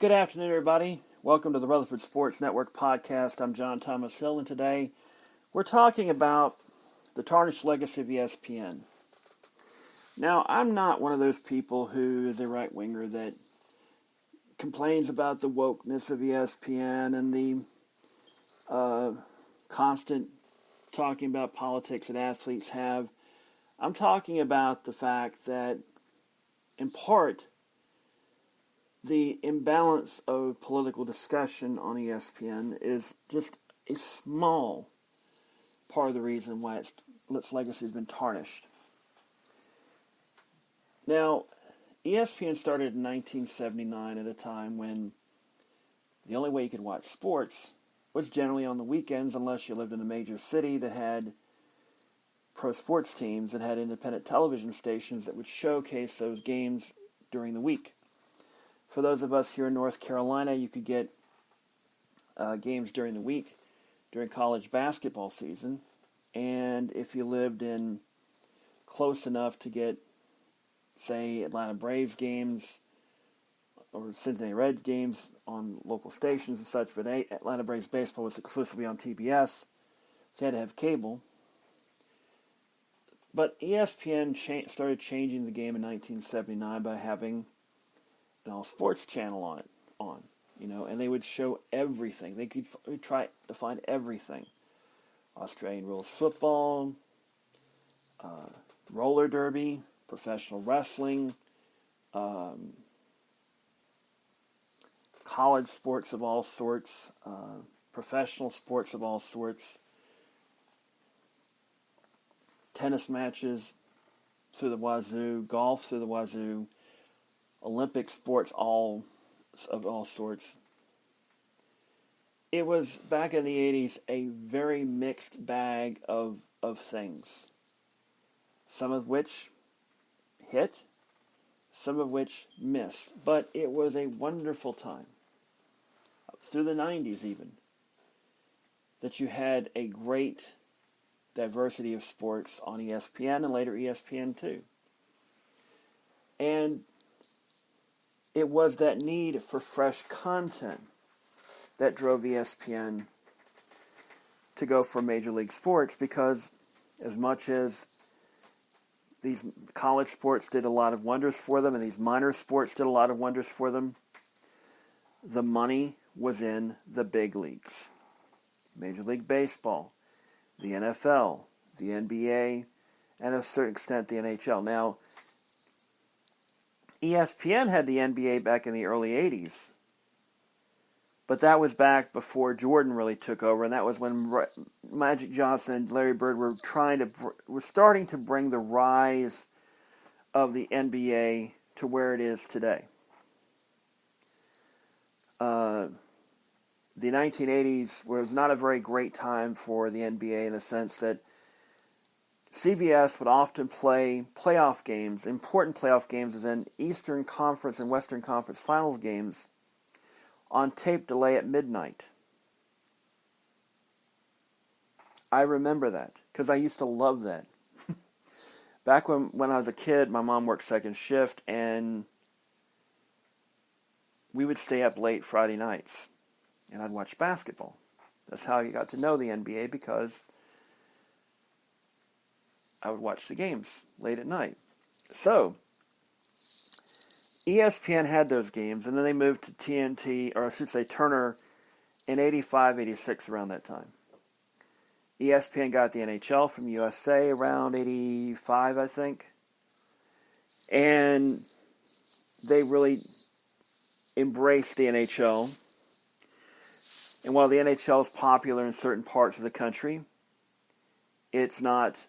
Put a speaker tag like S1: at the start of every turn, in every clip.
S1: Good afternoon, everybody. Welcome to the Rutherford Sports Network podcast. I'm John Thomas Hill, and today we're talking about the tarnished legacy of ESPN. Now, I'm not one of those people who is a right-winger that complains about the wokeness of ESPN and the constant talking about politics that athletes have. I'm talking about the fact that, in part, the imbalance of political discussion on ESPN is just a small part of the reason why its legacy has been tarnished. Now, ESPN started in 1979 at a time when the only way you could watch sports was generally on the weekends, unless you lived in a major city that had pro sports teams that had independent television stations that would showcase those games during the week. For those of us here in North Carolina, you could get games during the week, during college basketball season. And if you lived in close enough to get, say, Atlanta Braves games or Cincinnati Reds games on local stations and such, but Atlanta Braves baseball was exclusively on TBS, so you had to have cable. But ESPN started changing the game in 1979 by having an all-sports channel on, and they would show everything. They could try to find everything. Australian rules football, roller derby, professional wrestling, college sports of all sorts, professional sports of all sorts, tennis matches through the wazoo, golf through the wazoo, Olympic sports of all sorts. It was, back in the 80s, a very mixed bag of things. Some of which hit, some of which missed. But it was a wonderful time, through the 90s even, that you had a great diversity of sports on ESPN and later ESPN2. And it was that need for fresh content that drove ESPN to go for Major League Sports, because as much as these college sports did a lot of wonders for them and these minor sports did a lot of wonders for them, the money was in the big leagues. Major League Baseball, the NFL, the NBA, and to a certain extent the NHL. Now, ESPN had the NBA back in the early 80s, but that was back before Jordan really took over, and that was when Magic Johnson and Larry Bird were starting to bring the rise of the NBA to where it is today. The 1980s was not a very great time for the NBA, in the sense that CBS would often play playoff games, important playoff games, as in Eastern Conference and Western Conference Finals games, on tape delay at midnight. I remember that, because I used to love that. Back when I was a kid, my mom worked second shift, and we would stay up late Friday nights, and I'd watch basketball. That's how you got to know the NBA, because I would watch the games late at night. So, ESPN had those games, and then they moved to TNT, or I should say Turner, in 85, 86, around that time. ESPN got the NHL from USA around 85, I think. And they really embraced the NHL. And while the NHL is popular in certain parts of the country, it's not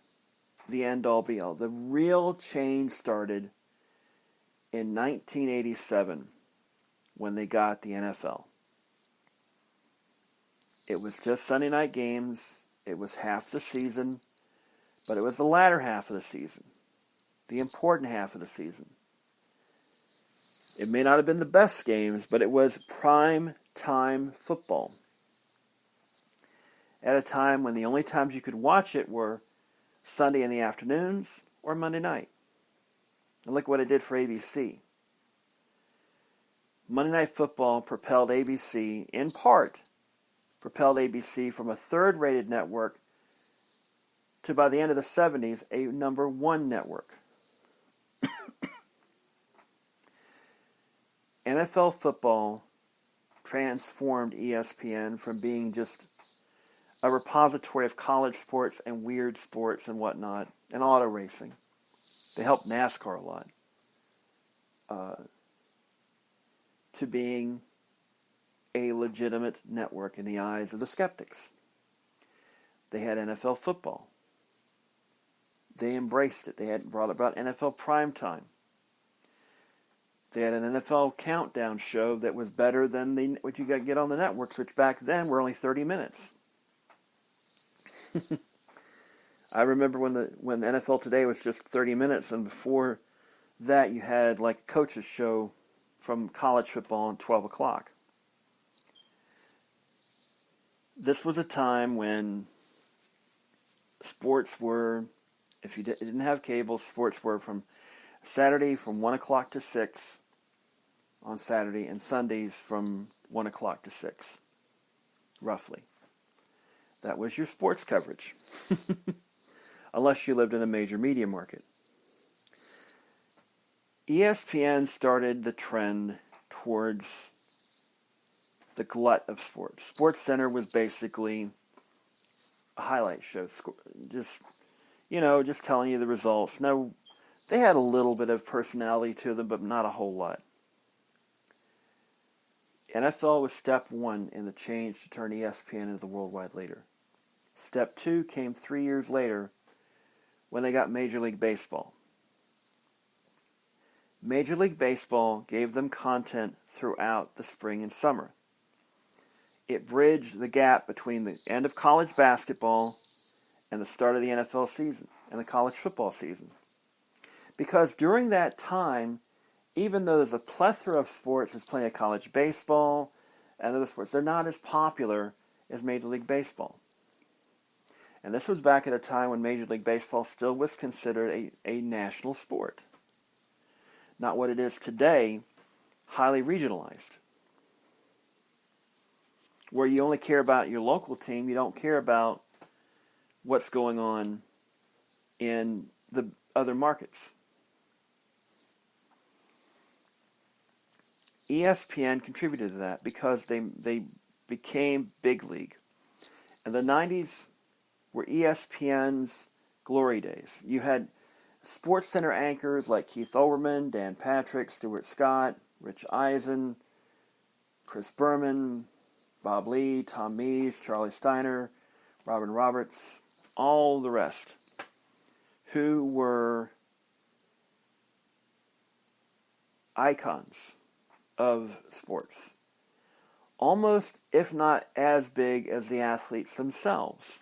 S1: the end-all, be-all. The real change started in 1987 when they got the NFL. It was just Sunday night games. It was half the season, but it was the latter half of the season, the important half of the season. It may not have been the best games, but it was prime time football. At a time when the only times you could watch it were Sunday in the afternoons or Monday night. And look what it did for ABC. Monday Night Football propelled ABC, in part, propelled ABC from a third-rated network to, by the end of the 70s, a number one network. NFL football transformed ESPN from being just a repository of college sports and weird sports and whatnot, and auto racing. They helped NASCAR a lot. To being a legitimate network in the eyes of the skeptics. They had NFL football. They embraced it. They had brought about NFL primetime. They had an NFL countdown show that was better than what you got to get on the networks, which back then were only 30 minutes. I remember when NFL Today was just 30 minutes, and before that you had like a coach's show from college football at 12 o'clock. This was a time when sports were, if you didn't have cable, sports were from Saturday from 1 o'clock to 6 on Saturday, and Sundays from 1 o'clock to 6, roughly. That was your sports coverage, unless you lived in a major media market. ESPN started the trend towards the glut of sports. SportsCenter was basically a highlight show, just telling you the results. No, they had a little bit of personality to them, but not a whole lot. NFL was step one in the change to turn ESPN into the worldwide leader. Step two came 3 years later when they got Major League Baseball. Major League Baseball gave them content throughout the spring and summer. It bridged the gap between the end of college basketball and the start of the NFL season and the college football season. Because during that time, even though there's a plethora of sports, there's plenty of college baseball and other sports, they're not as popular as Major League Baseball. And this was back at a time when Major League Baseball still was considered a national sport. Not what it is today, highly regionalized. Where you only care about your local team, you don't care about what's going on in the other markets. ESPN contributed to that because they became big league. And the 90s were ESPN's glory days. You had SportsCenter anchors like Keith Olbermann, Dan Patrick, Stuart Scott, Rich Eisen, Chris Berman, Bob Lee, Tom Mees, Charlie Steiner, Robin Roberts, all the rest, who were icons of sports. Almost, if not as big as the athletes themselves.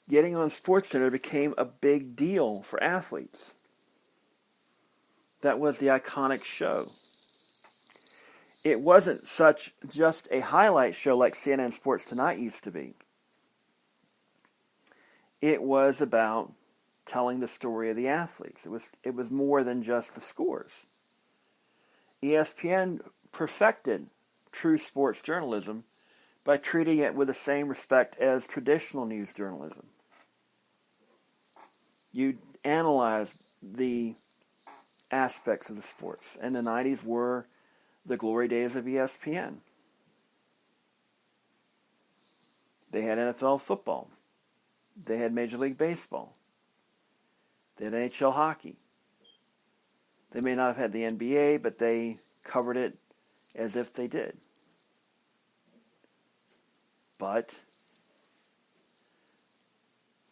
S1: Getting on SportsCenter became a big deal for athletes. That was the iconic show. It wasn't just a highlight show like CNN Sports Tonight used to be. It was about telling the story of the athletes. It was more than just the scores. ESPN perfected true sports journalism by treating it with the same respect as traditional news journalism. You analyze the aspects of the sports, and the 90s were the glory days of ESPN. They had NFL football. They had Major League Baseball. They had NHL hockey. They may not have had the NBA, but they covered it as if they did. But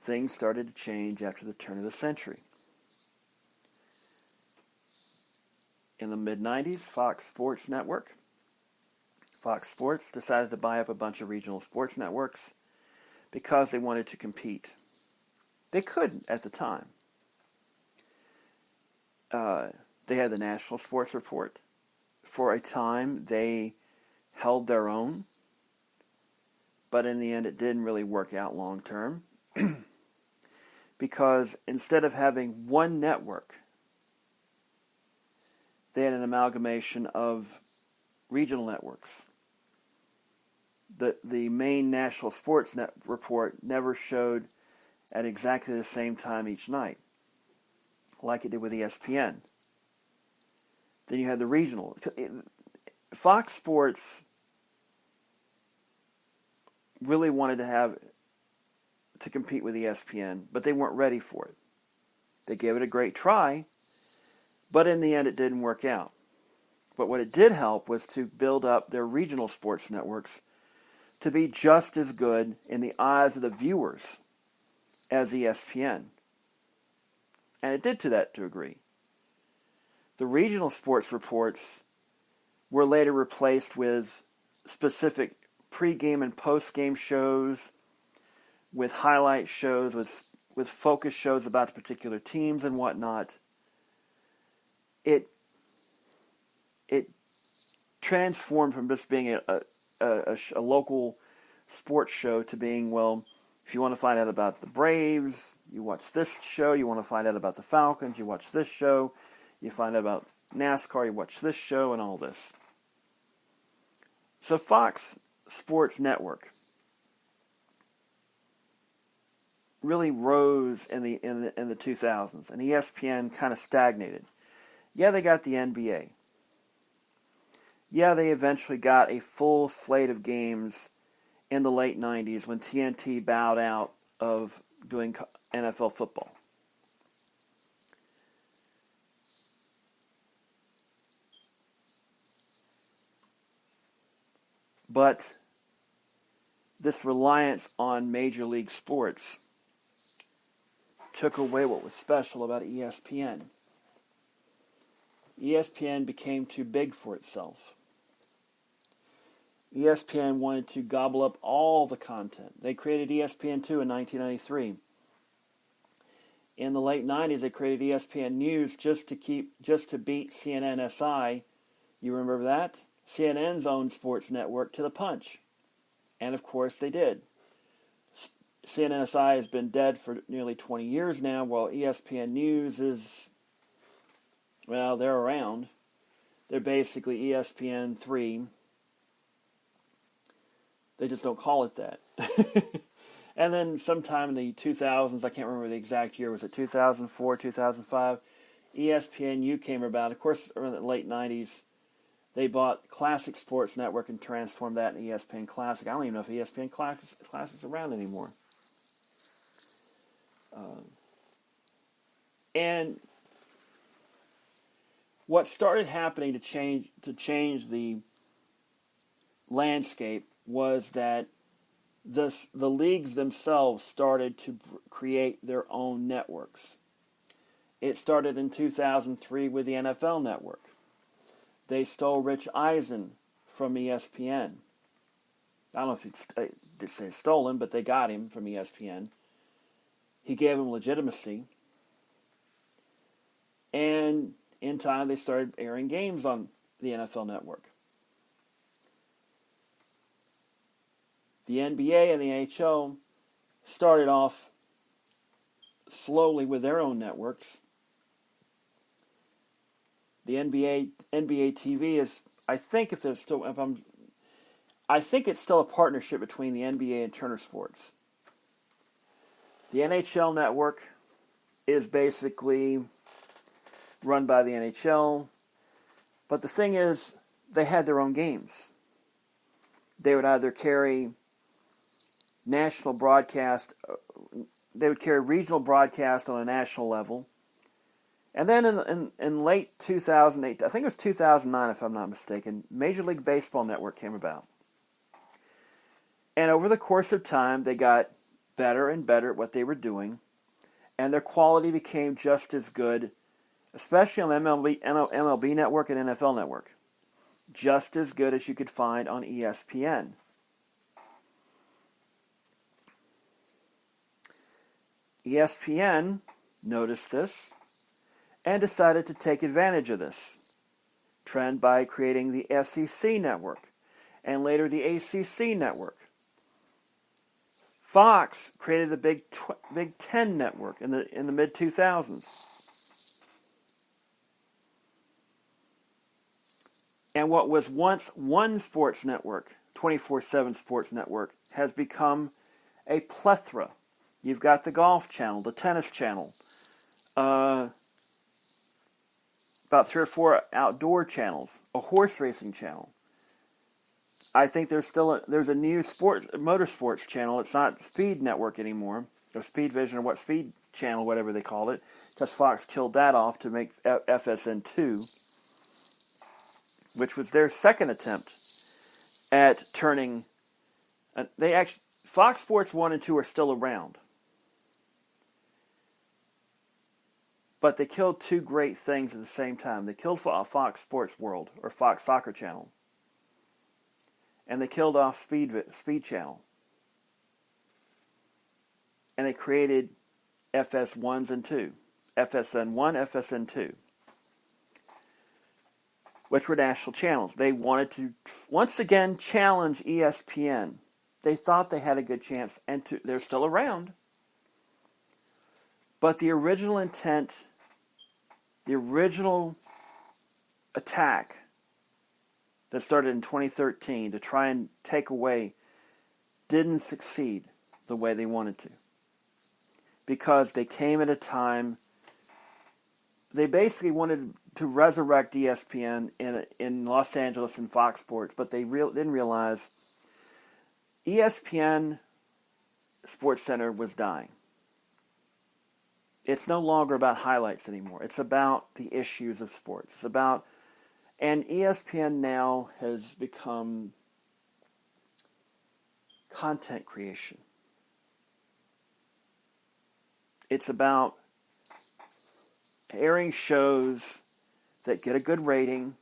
S1: things started to change after the turn of the century. In the mid-90s, Fox Sports decided to buy up a bunch of regional sports networks because they wanted to compete. They couldn't at the time. They had the National Sports Report. For a time, they held their own, but in the end, it didn't really work out long term because instead of having one network they had an amalgamation of regional networks. The main national sports report never showed at exactly the same time each night, like it did with ESPN. Then you had the regional. Fox Sports really wanted to compete with ESPN, but they weren't ready for it. They gave it a great try, but in the end it didn't work out. But what it did help was to build up their regional sports networks to be just as good in the eyes of the viewers as ESPN. And it did to that degree. The regional sports reports were later replaced with specific pre-game and post-game shows, with highlight shows, with focus shows about the particular teams and whatnot. It transformed from just being a local sports show to being, well, if you want to find out about the Braves, you watch this show. You want to find out about the Falcons, you watch this show. You find out about NASCAR, you watch this show, and all this. So Fox Sports Network really rose in the 2000s, and ESPN kind of stagnated. Yeah, they got the NBA. Yeah, they eventually got a full slate of games in the late 90s when TNT bowed out of doing NFL football. But this reliance on Major League sports took away what was special about ESPN. ESPN became too big for itself. ESPN wanted to gobble up all the content. They created ESPN2 in 1993. In the late 90s, they created ESPN News just to beat CNN SI. You remember that? CNN's own sports network to the punch. And of course they did. CNN SI has been dead for nearly 20 years now, while ESPN News is, well, they're around. They're basically ESPN 3. They just don't call it that. And then sometime in the 2000s, I can't remember the exact year, was it 2004, 2005, ESPNU came about. Of course, in the late 90s, they bought Classic Sports Network and transformed that into ESPN Classic. I don't even know if ESPN Classic's around anymore. And what started happening to change the landscape was that the leagues themselves started to create their own networks. It started in 2003 with the NFL Network. They stole Rich Eisen from ESPN. I don't know if they say stolen, but they got him from ESPN. He gave him legitimacy. And in time, they started airing games on the NFL Network. The NBA and the NHL started off slowly with their own networks. The NBA TV is, I think it's still a partnership between the NBA and Turner Sports. The NHL network is basically run by the NHL, but the thing is, they had their own games. They would either carry national broadcast, they would carry regional broadcast on a national level. And then in late 2008, I think it was 2009 if I'm not mistaken, Major League Baseball Network came about. And over the course of time, they got better and better at what they were doing, and their quality became just as good, especially on MLB Network and NFL Network, just as good as you could find on ESPN. ESPN noticed this and decided to take advantage of this trend by creating the SEC network and later the ACC network. Fox created the Big Ten network in the mid 2000s. And what was once one sports network, 24/7 sports network, has become a plethora. You've got the golf channel, the tennis channel, about 3 or 4 outdoor channels, a horse racing channel. I think there's a new motorsports channel. It's not Speed Network anymore, or Speed Vision, or Speed Channel, whatever they called it, because Fox killed that off to make FSN2, which was their second attempt at turning. Fox Sports 1 and 2 are still around, but they killed two great things at the same time. They killed Fox Sports World, or Fox Soccer Channel, and they killed off Speed Channel. And they created FS1s and 2. FSN1, FSN2. Which were national channels. They wanted to, once again, challenge ESPN. They thought they had a good chance, and they're still around. But the original intent, the original attack that started in 2013 to try and take away, didn't succeed the way they wanted to. Because they came at a time, they basically wanted to resurrect ESPN in Los Angeles and Fox Sports, but they didn't realize ESPN Sports Center was dying. It's no longer about highlights anymore. It's about the issues of sports. It's about, and ESPN now has become content creation. It's about airing shows that get a good rating,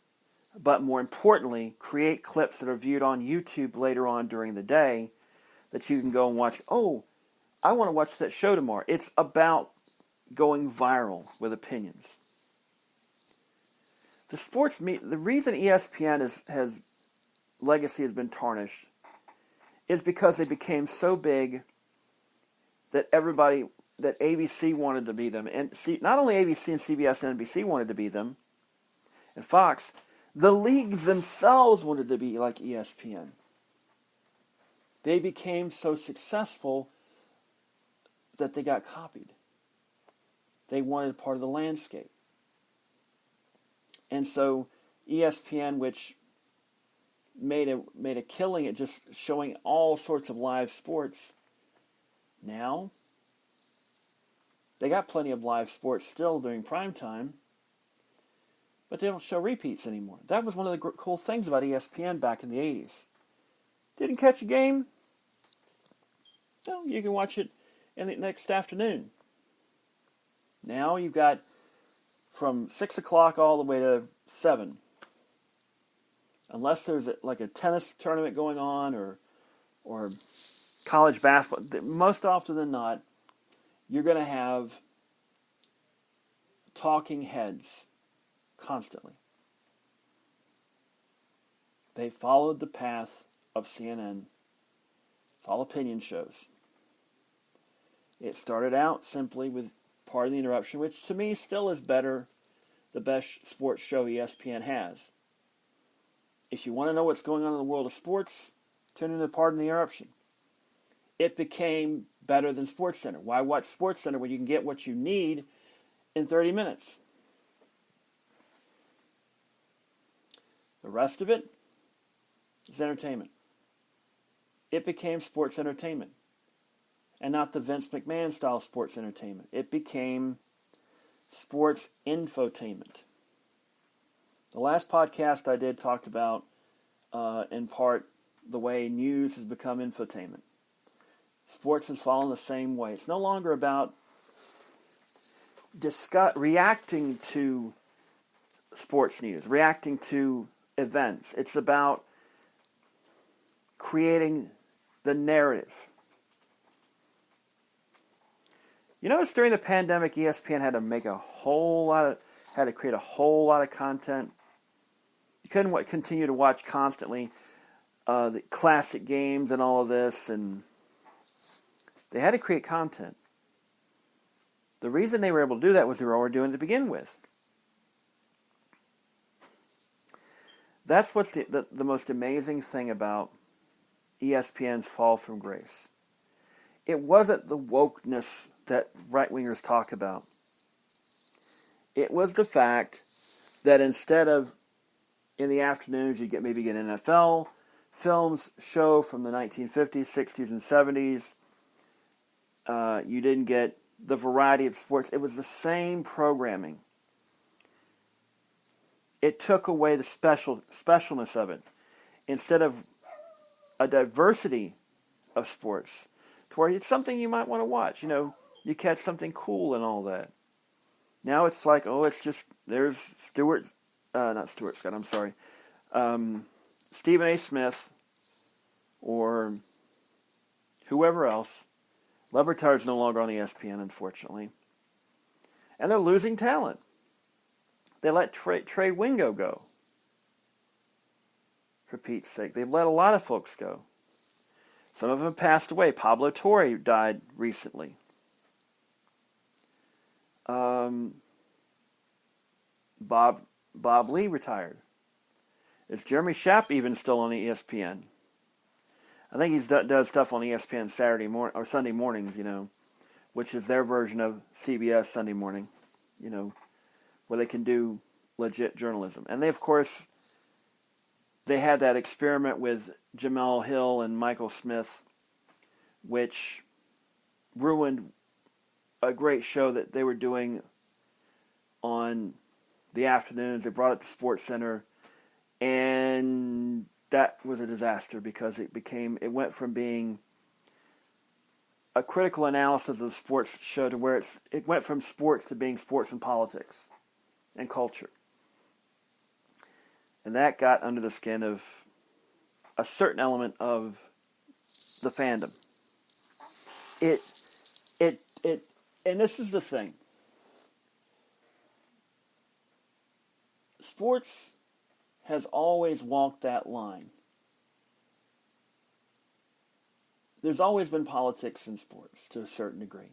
S1: but more importantly, create clips that are viewed on YouTube later on during the day that you can go and watch. Oh, I want to watch that show tomorrow. It's about going viral with opinions. The reason ESPN has legacy has been tarnished is because they became so big that ABC wanted to be them, and not only ABC and CBS and NBC wanted to be them, and Fox, the leagues themselves wanted to be like ESPN. They became so successful that they got copied. They wanted part of the landscape. And so ESPN, which made a killing at just showing all sorts of live sports, now they got plenty of live sports still during prime time, but they don't show repeats anymore. That was one of the cool things about ESPN back in the 80s. Didn't catch a game? No, you can watch it in the next afternoon. Now you've got from 6 o'clock all the way to 7. Unless there's like a tennis tournament going on or college basketball, most often than not, you're going to have talking heads constantly. They followed the path of CNN. It's all opinion shows. It started out simply with Part of the Interruption, which to me still is the best sports show ESPN has. If you want to know what's going on in the world of sports, tune into Part of the Interruption. It became better than SportsCenter. Why watch SportsCenter when you can get what you need in 30 minutes? The rest of it is entertainment. It became sports entertainment, and not the Vince McMahon style sports entertainment. It became sports infotainment. The last podcast I did talked about, in part, the way news has become infotainment. Sports has fallen the same way. It's no longer about reacting to sports news, reacting to events. It's about creating the narrative. You notice during the pandemic, ESPN had to create a whole lot of content. You couldn't continue to watch constantly the classic games and all of this, and they had to create content. The reason they were able to do that was they were already doing it to begin with. that's what's the most amazing thing about ESPN's fall from grace. It wasn't the wokeness that right-wingers talk about. It was the fact that instead of in the afternoons you maybe get NFL films show from the 1950s, 60s, and 70s. You didn't get the variety of sports. It was the same programming. It took away the specialness of it. Instead of a diversity of sports, to where it's something you might want to watch. You catch something cool and all that. Now it's like, it's just, there's not Stuart Scott, I'm sorry. Stephen A. Smith or whoever else. Le Batard's no longer on ESPN, unfortunately. And they're losing talent. They let Trey Wingo go. For Pete's sake. They've let a lot of folks go. Some of them passed away. Pablo Torre died recently. Bob Lee retired. Is Jeremy Schaap even still on ESPN? I think he does stuff on ESPN Saturday morning or Sunday mornings, which is their version of CBS Sunday morning, where they can do legit journalism. And they, of course, they had that experiment with Jamel Hill and Michael Smith, which ruined a great show that they were doing on the afternoons. They brought it to Sports Center, and that was a disaster because it went from being a critical analysis of the sports show to where it went from sports to being sports and politics and culture. And that got under the skin of a certain element of the fandom. And this is the thing. Sports has always walked that line. There's always been politics in sports to a certain degree.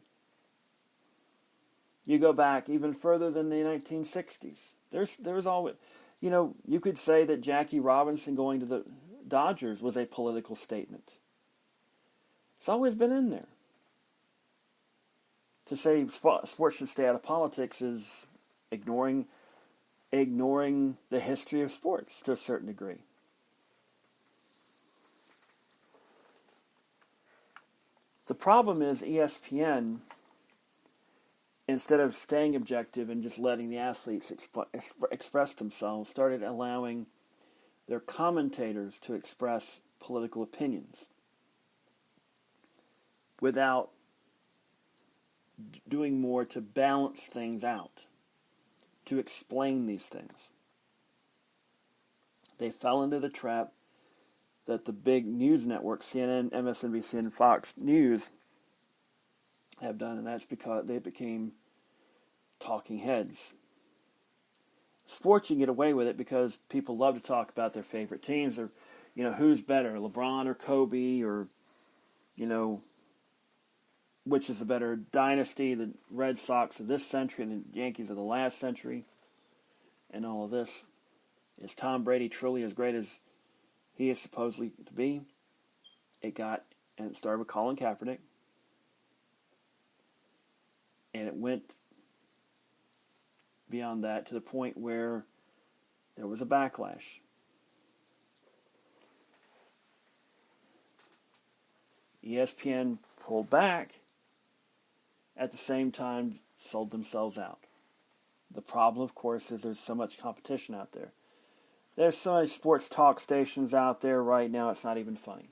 S1: You go back even further than the 1960s. There's always, you could say that Jackie Robinson going to the Dodgers was a political statement. It's always been in there. To say sports should stay out of politics is ignoring the history of sports to a certain degree. The problem is ESPN, instead of staying objective and just letting the athletes express themselves, started allowing their commentators to express political opinions without doing more to balance things out, to explain these things. They fell into the trap that the big news networks, CNN, MSNBC, and Fox News, have done, and that's because they became talking heads. Sports, you can get away with it because people love to talk about their favorite teams, or, who's better, LeBron or Kobe, or, which is a better dynasty, the Red Sox of this century and the Yankees of the last century, and all of this. Is Tom Brady truly as great as he is supposedly to be? It started with Colin Kaepernick, and it went beyond that to the point where there was a backlash. ESPN pulled back, at the same time sold themselves out. The problem, of course, is there's so much competition out there. There's so many sports talk stations out there right now, it's not even funny.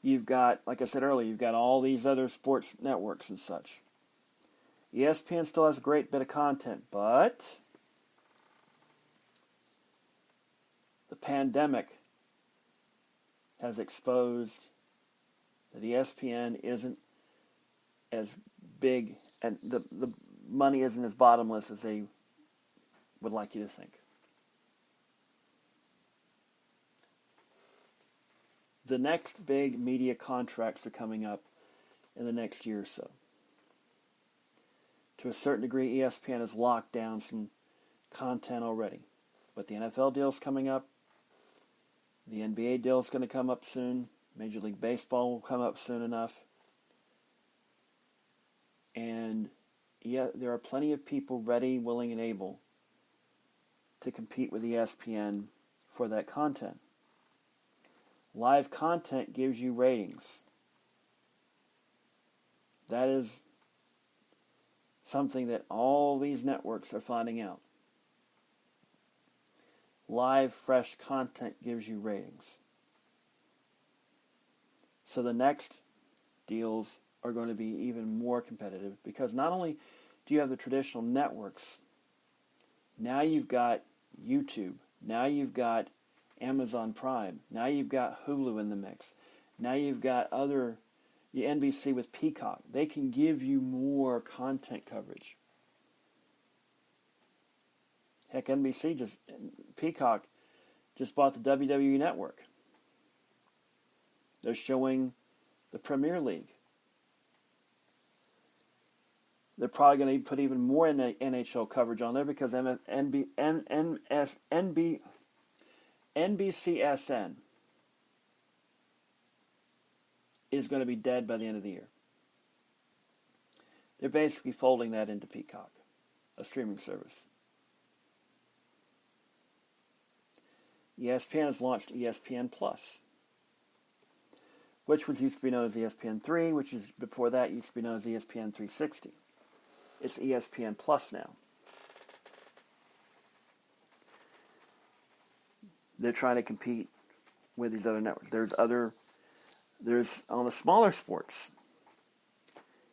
S1: You've got, like I said earlier, you've got all these other sports networks and such. ESPN still has a great bit of content, but the pandemic has exposed that ESPN isn't as big and the money isn't as bottomless as they would like you to think. The next big media contracts are coming up in the next year or so. To a certain degree, ESPN has locked down some content already. But the NFL deal's coming up. The NBA deal's going to come up soon. Major League Baseball will come up soon enough. And yeah, there are plenty of people ready, willing, and able to compete with ESPN for that content. Live content gives you ratings. That is something that all these networks are finding out. Live, fresh content gives you ratings. So the next deals are going to be even more competitive because not only do you have the traditional networks, now you've got YouTube, now you've got Amazon Prime, now you've got Hulu in the mix, now you've got other, the NBC with Peacock. They can give you more content coverage. Heck, Peacock just bought the WWE Network. They're showing the Premier League. They're probably going to put even more NHL coverage on there because NBCSN is going to be dead by the end of the year. They're basically folding that into Peacock, a streaming service. ESPN has launched ESPN Plus, which was used to be known as ESPN 3, which is before that used to be known as ESPN 360. It's ESPN Plus now. They're trying to compete with these other networks. There's on the smaller sports,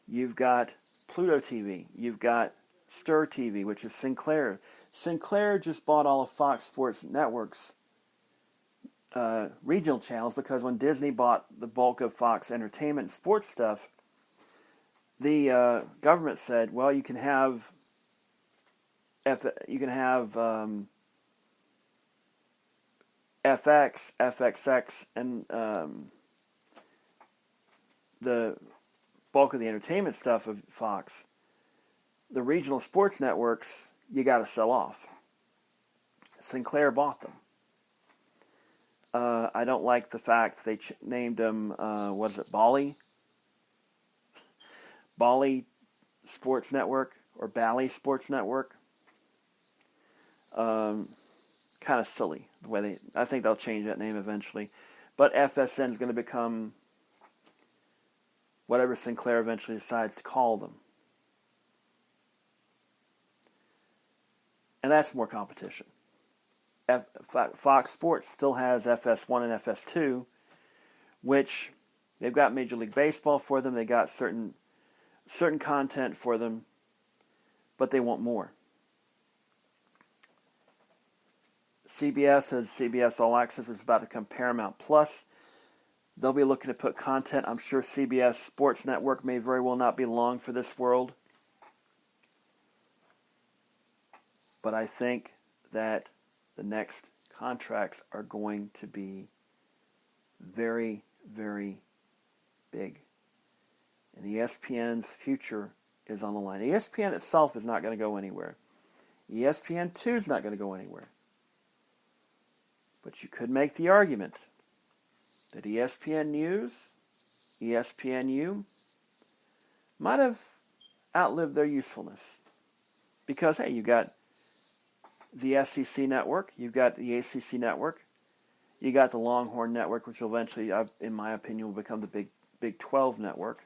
S1: you've got Pluto TV, you've got Stir TV, which is Sinclair. Sinclair just bought all of Fox Sports Network's regional channels because when Disney bought the bulk of Fox Entertainment and sports stuff, the government said, well, you can have FX, FXX, and the bulk of the entertainment stuff of Fox. The regional sports networks, you got to sell off. Sinclair bought them. I don't like the fact they named them, Bally Sports Network or Bally Sports Network. Kind of silly the way I think they'll change that name eventually. But FSN is going to become whatever Sinclair eventually decides to call them. And that's more competition. Fox Sports still has FS1 and FS2, which they've got Major League Baseball for them. They got certain content for them, but they want more. CBS has CBS All Access, which is about to become Paramount Plus. They'll be looking to put content. I'm sure CBS Sports Network may very well not be long for this world. But I think that the next contracts are going to be very, very big. And ESPN's future is on the line. ESPN itself is not going to go anywhere. ESPN 2 is not going to go anywhere. But you could make the argument that ESPN News, ESPNU, might have outlived their usefulness. Because, hey, you've got the SEC network, you've got the ACC network, you got the Longhorn network, which will eventually, in my opinion, will become the Big 12 network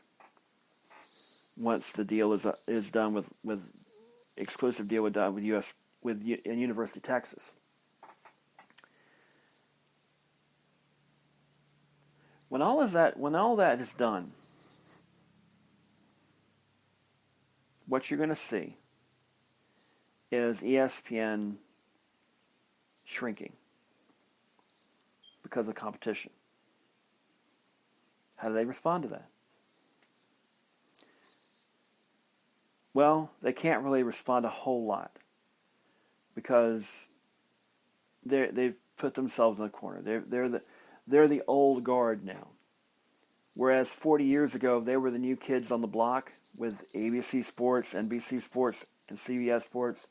S1: once the deal is done with exclusive deal with University of Texas. When all that is done, what you're going to see is ESPN shrinking because of competition. How do they respond to that? Well, they can't really respond a whole lot because they've put themselves in a corner. They're the old guard now. Whereas 40 years ago, they were the new kids on the block with ABC Sports, NBC Sports, and CBS Sports,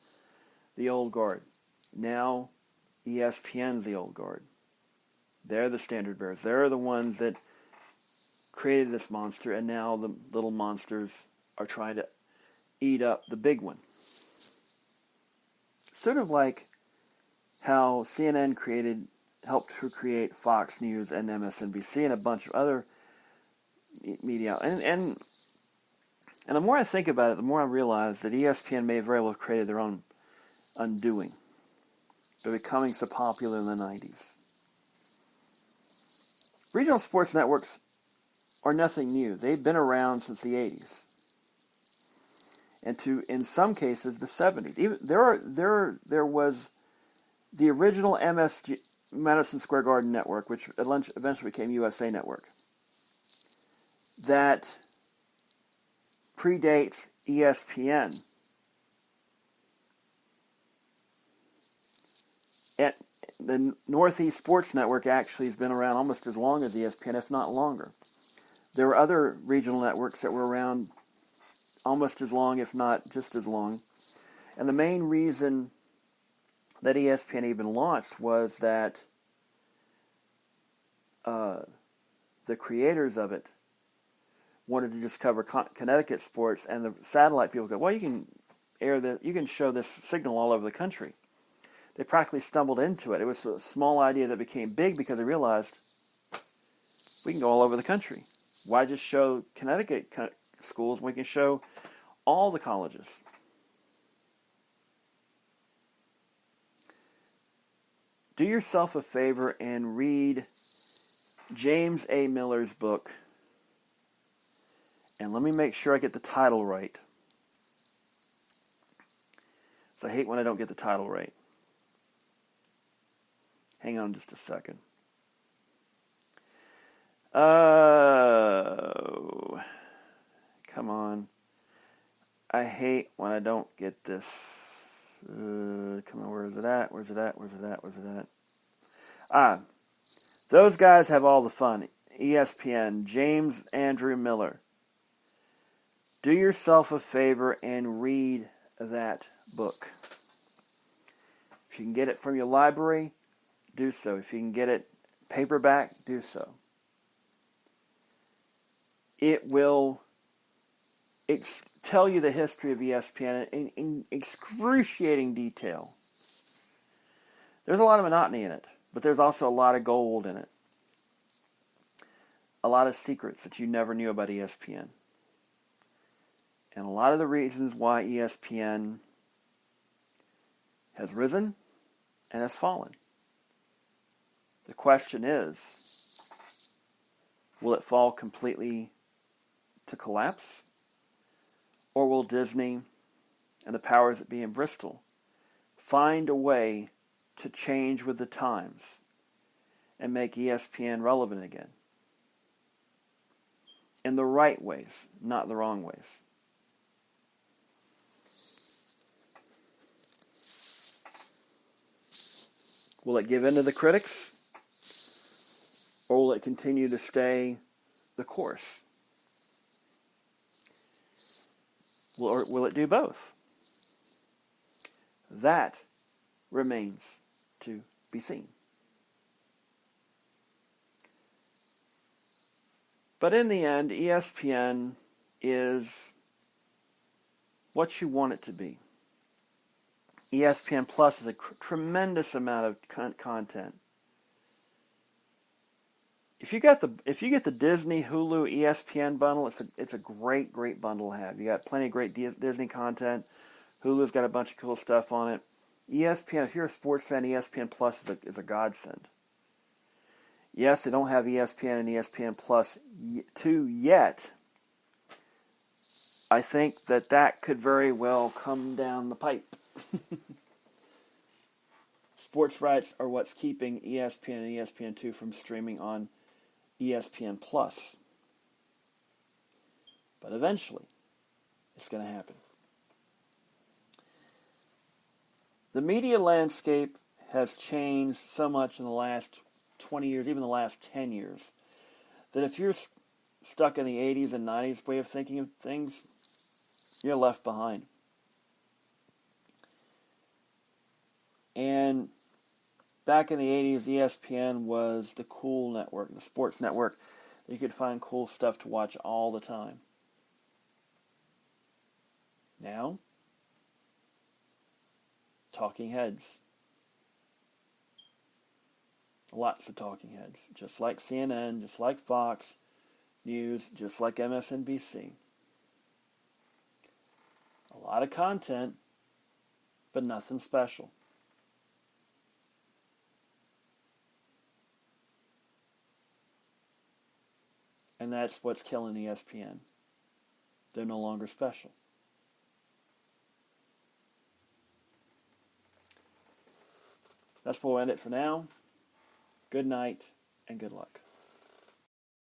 S1: the old guard. Now, ESPN's the old guard. They're the standard bearers. They're the ones that created this monster, and now the little monsters are trying to eat up the big one. Sort of like how CNN helped to create Fox News and MSNBC and a bunch of other media. And the more I think about it, the more I realize that ESPN may very well have created their own undoing by becoming so popular in the 90s. Regional sports networks are nothing new. They've been around since the 80s. And in some cases, the 70s. Even there was the original Madison Square Garden Network, which eventually became USA Network, that predates ESPN. And the Northeast Sports Network actually has been around almost as long as ESPN, if not longer. There were other regional networks that were around almost as long, if not just as long. And the main reason that ESPN even launched was that the creators of it wanted to just cover Connecticut sports, and the satellite people go, well, you can show this signal all over the country. They practically stumbled into it. It was a small idea that became big because they realized we can go all over the country. Why just show Connecticut schools when we can show all the colleges? Do yourself a favor and read James A. Miller's book. And let me make sure I get the title right. So I hate when I don't get the title right. Hang on just a second. Oh, come on. I hate when I don't get this. Come on, where is it at? Where's it at? Where's it at? Where's it at? Those guys have all the fun. ESPN, James Andrew Miller. Do yourself a favor and read that book. If you can get it from your library, do so. If you can get it paperback, do so. It will tell you the history of ESPN in excruciating detail. There's a lot of monotony in it, but there's also a lot of gold in it. A lot of secrets that you never knew about ESPN. And a lot of the reasons why ESPN has risen and has fallen. The question is, will it fall completely to collapse? Or will Disney and the powers that be in Bristol find a way to change with the times and make ESPN relevant again? In the right ways, not the wrong ways. Will it give in to the critics? Or will it continue to stay the course? Or will it do both? That remains to be seen. But in the end, ESPN is what you want it to be. ESPN Plus is a tremendous amount of content. If you get the Disney, Hulu, ESPN bundle, it's a great bundle to have. You got plenty of great Disney content. Hulu's got a bunch of cool stuff on it. ESPN, if you're a sports fan, ESPN Plus is a godsend. Yes, they don't have ESPN and ESPN Plus 2 yet. I think that could very well come down the pipe. Sports rights are what's keeping ESPN and ESPN2 from streaming on ESPN Plus. But eventually, it's going to happen. The media landscape has changed so much in the last 20 years, even the last 10 years, that if you're stuck in the 80s and 90s way of thinking of things, you're left behind. And back in the 80s, ESPN was the cool network, the sports network. You could find cool stuff to watch all the time. Now, talking heads. Lots of talking heads. Just like CNN, just like Fox News, just like MSNBC. A lot of content, but nothing special. And that's what's killing ESPN. They're no longer special. That's where we'll end it for now. Good night and good luck.